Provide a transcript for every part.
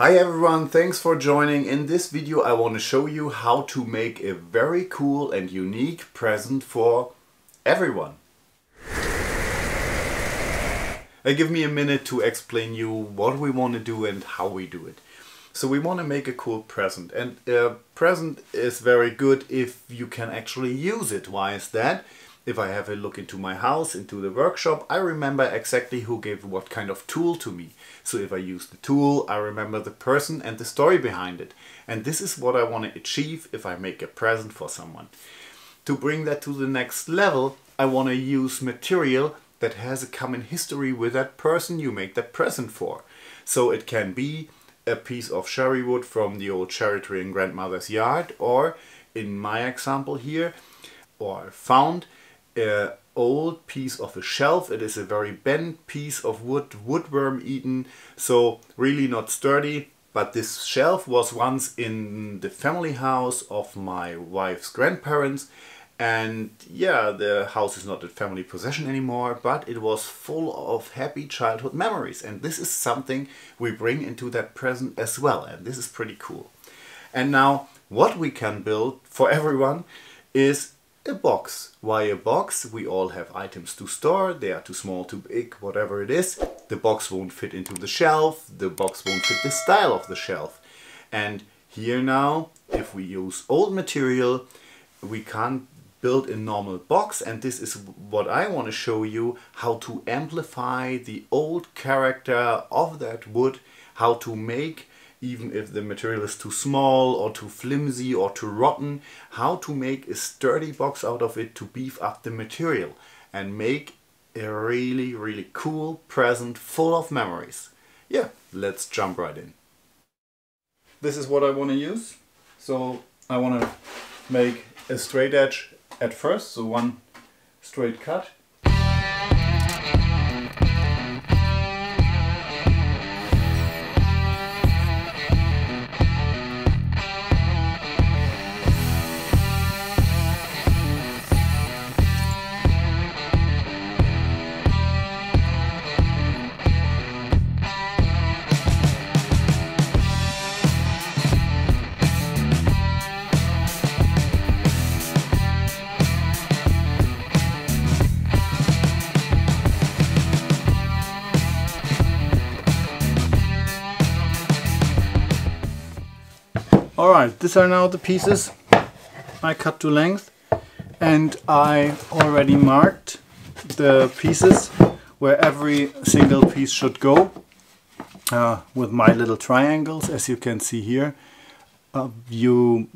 Hi everyone, thanks for joining. In this video I want to show you how to make a very cool and unique present for everyone. Give me a minute to explain you what we want to do and how we do it. So we want to make a cool present, and a present is very good if you can actually use it. Why is that? If I have a look into my house, into the workshop, I remember exactly who gave what kind of tool to me. So if I use the tool, I remember the person and the story behind it. And this is what I want to achieve if I make a present for someone. To bring that to the next level, I want to use material that has a common history with that person you make that present for. So it can be a piece of cherry wood from the old cherry tree in grandmother's yard, or in my example here, or I found an old piece of a shelf. It is a very bent piece of wood, woodworm eaten, so really not sturdy. But this shelf was once in the family house of my wife's grandparents, and yeah, the house is not a family possession anymore, but it was full of happy childhood memories, and this is something we bring into that present as well, and this is pretty cool. And now what we can build for everyone is a box. Why a box? We all have items to store. They are too small, too big, whatever it is. The box won't fit into the shelf. The box won't fit the style of the shelf. And here now, if we use old material, we can't build a normal box, and this is what I want to show you, how to amplify the old character of that wood, how to make, even if the material is too small or too flimsy or too rotten, how to make a sturdy box out of it to beef up the material and make a really cool present full of memories. Yeah, let's jump right in. This is what I want to use. So I want to make a straight edge at first, so one straight cut. Alright, these are now the pieces I cut to length, and I already marked the pieces where every single piece should go with my little triangles, as you can see here. You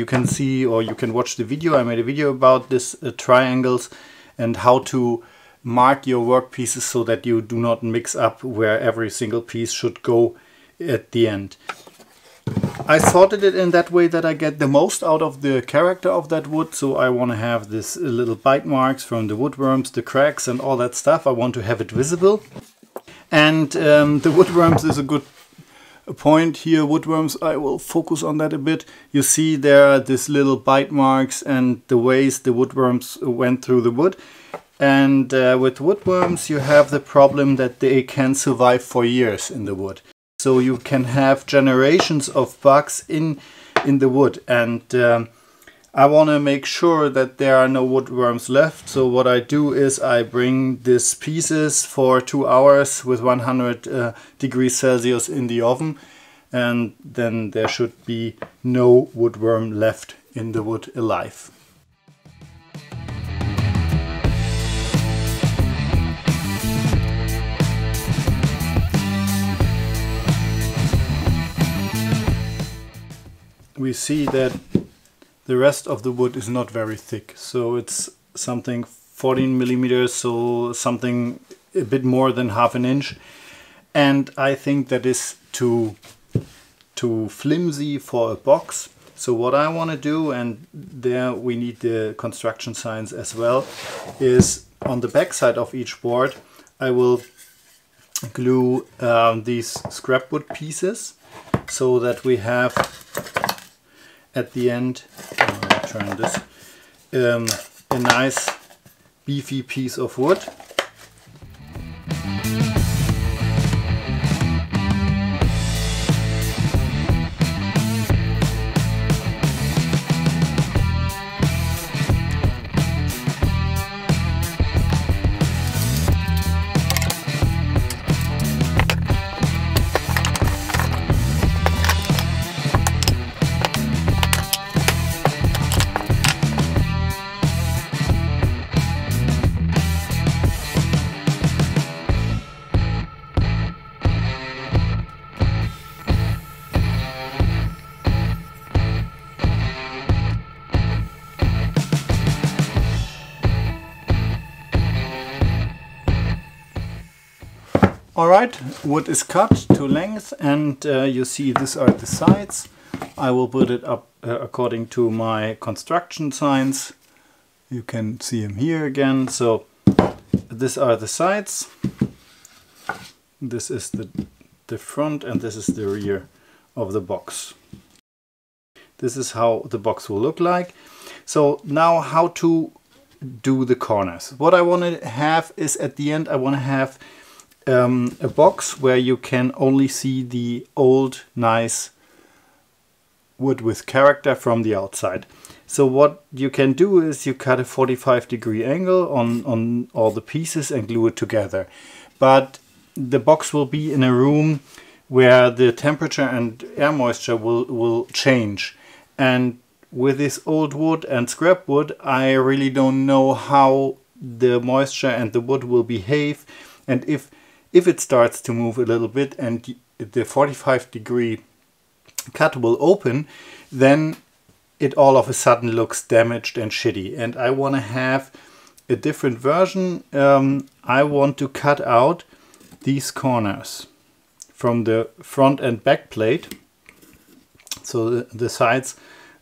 can see, or you can watch the video. I made a video about this triangles and how to mark your work pieces so that you do not mix up where every single piece should go at the end. I sorted it in that way that I get the most out of the character of that wood. So I want to have this little bite marks from the woodworms, the cracks and all that stuff. I want to have it visible. And the woodworms is a good point here. Woodworms, I will focus on that a bit. You see there are these little bite marks and the ways the woodworms went through the wood. And with woodworms you have the problem that they can survive for years in the wood. So you can have generations of bugs in the wood, and I want to make sure that there are no woodworms left. So what I do is I bring these pieces for 2 hours with 100 degrees Celsius in the oven, and then there should be no woodworm left in the wood alive. We see that the rest of the wood is not very thick, so it's something 14 millimeters, so something a bit more than half an inch, and I think that is too flimsy for a box. So what I want to do, and there we need the construction signs as well, is on the back side of each board I will glue these scrapwood pieces so that we have at the end, turn this, a nice beefy piece of wood. Alright, wood is cut to length, and you see these are the sides. I will put it up according to my construction signs. You can see them here again. So these are the sides. This is the front and this is the rear of the box. This is how the box will look like. So now how to do the corners. What I want to have is at the end I want to have a box where you can only see the old nice wood with character from the outside. So what you can do is you cut a 45-degree angle on all the pieces and glue it together. But the box will be in a room where the temperature and air moisture will change. And with this old wood and scrap wood, I really don't know how the moisture and the wood will behave. And if it starts to move a little bit and the 45-degree cut will open, then it all of a sudden looks damaged and shitty. And I want to have a different version. I want to cut out these corners from the front and back plate. So the sides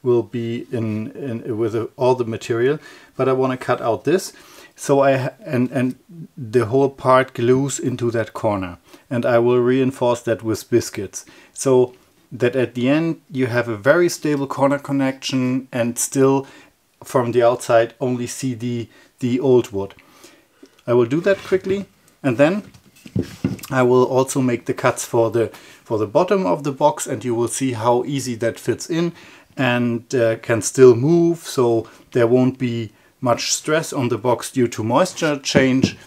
will be in with all the material, but I want to cut out this. So and the whole part glues into that corner, and I will reinforce that with biscuits, so that at the end you have a very stable corner connection and still from the outside only see the old wood. I will do that quickly, and then I will also make the cuts for the bottom of the box, and you will see how easy that fits in and can still move, so there won't be much stress on the box due to moisture change.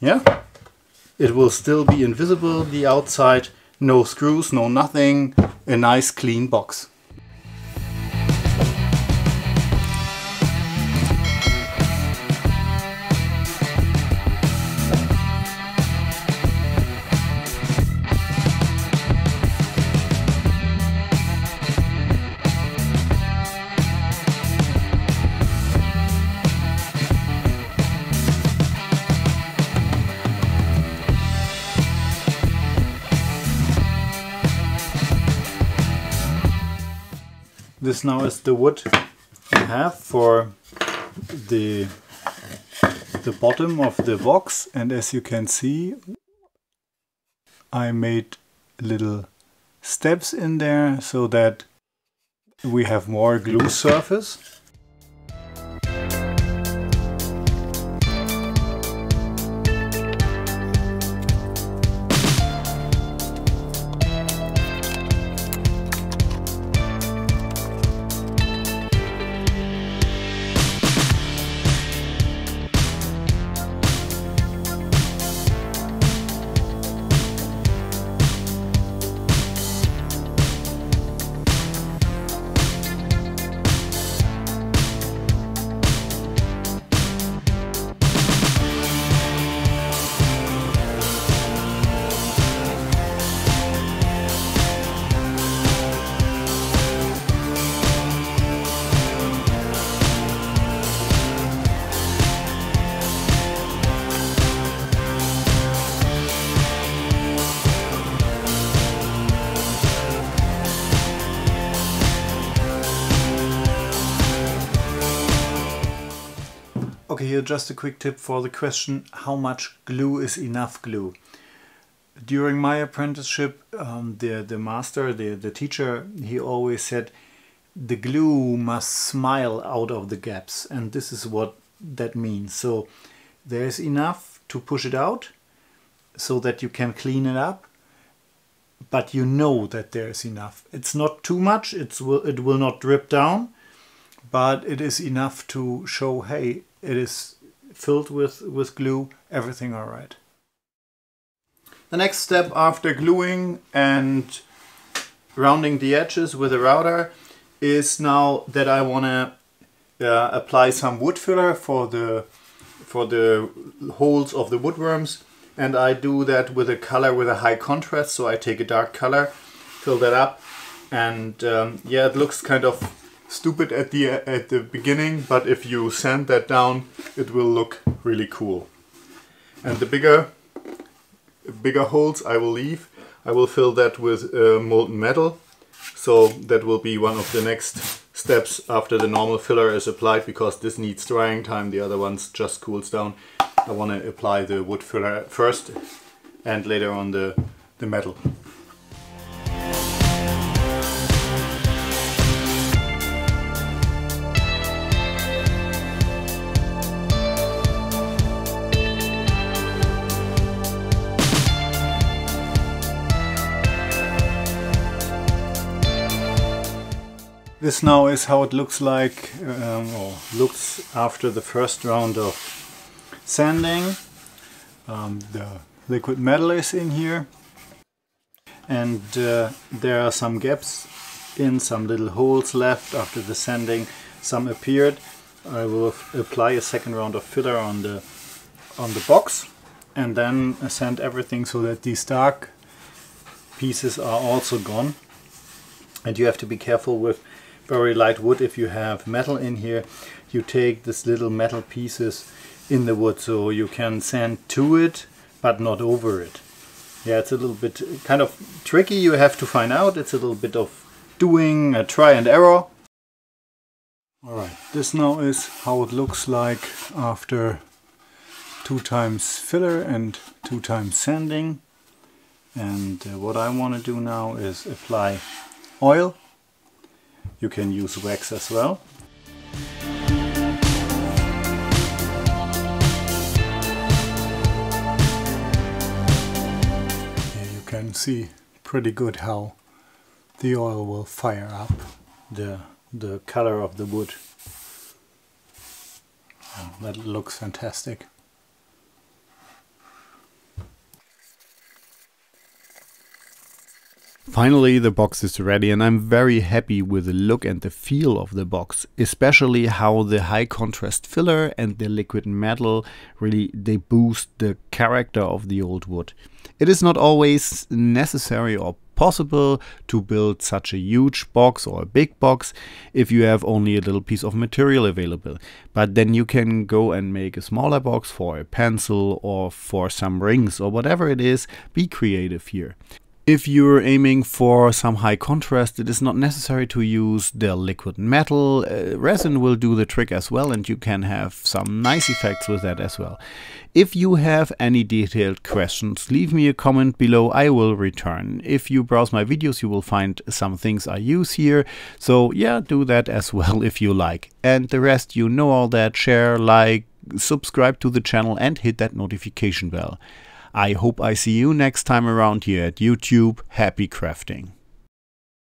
Yeah, it will still be invisible, the outside, no screws, no nothing, a nice clean box. This now is the wood I have for the bottom of the box, and as you can see I made little steps in there so that we have more glue surface. Okay, here just a quick tip for the question, how much glue is enough glue? During my apprenticeship, the master, the teacher, he always said the glue must smile out of the gaps, and this is what that means. So there's enough to push it out so that you can clean it up, but you know that there's enough. It's not too much, it will not drip down, but it is enough to show, hey, it is filled with glue, everything all right. The next step after gluing and rounding the edges with a router is now that I want to apply some wood filler for the holes of the woodworms, and I do that with a color with a high contrast. So I take a dark color, fill that up, and yeah, it looks kind of stupid at the beginning, but if you sand that down, it will look really cool. And the bigger bigger holes I will leave. I will fill that with molten metal. So that will be one of the next steps after the normal filler is applied, because this needs drying time, the other ones just cools down. I want to apply the wood filler first and later on the metal. This now is how it looks like, or looks after the first round of sanding. The liquid metal is in here, and there are some gaps in, some little holes left after the sanding. Some appeared. I will apply a second round of filler on the box, and then sand everything so that these dark pieces are also gone. And you have to be careful with very light wood. If you have metal in here, you take this little metal pieces in the wood, so you can sand to it but not over it. Yeah, it's a little bit kind of tricky. You have to find out. It's a little bit of doing a try and error. Alright, this now is how it looks like after 2 times filler and 2 times sanding. And what I want to do now is apply oil. You can use wax as well. Here you can see pretty good how the oil will fire up the color of the wood. That looks fantastic. Finally, the box is ready, and I'm very happy with the look and the feel of the box, especially how the high contrast filler and the liquid metal really, they boost the character of the old wood. It is not always necessary or possible to build such a huge box or a big box if you have only a little piece of material available, but then you can go and make a smaller box for a pencil or for some rings or whatever it is. Be creative here. If you're aiming for some high contrast, it is not necessary to use the liquid metal. Resin will do the trick as well, and you can have some nice effects with that as well. If you have any detailed questions, leave me a comment below. I will return. If you browse my videos, you will find some things I use here. So yeah, do that as well if you like. And the rest, you know all that. Share, like, subscribe to the channel and hit that notification bell. I hope I see you next time around here at YouTube. Happy crafting!